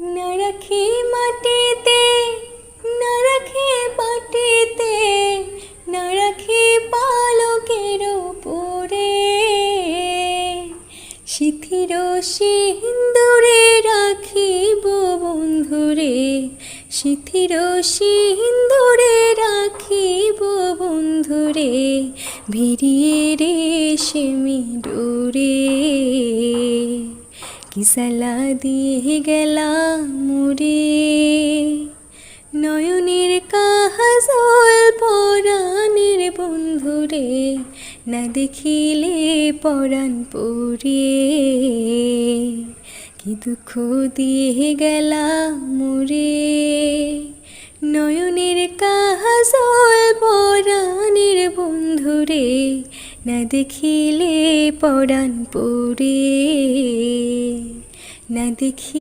না রাখি মাটিতে, না রাখি পাটিতে, না রাখি পালকের উপরে, শিথির সিন্দুরে রাখিব বন্ধুরে, শিথির সিন্দুরে রাখিব বন্ধুরে, ভিড়িয়ে রেশমি ডোরে। কি সালা দিয়ে গেলাম মোরে, নয়নের কাজল পরাণের বন্ধুরে, না দেখিলে পরাণ পুরে। কি দুঃখ দিয়ে গেলাম মোরে, নয়নের কাজল পরাণের বন্ধুরে, না দেখিলে পরাণ পুরে, না দেখি।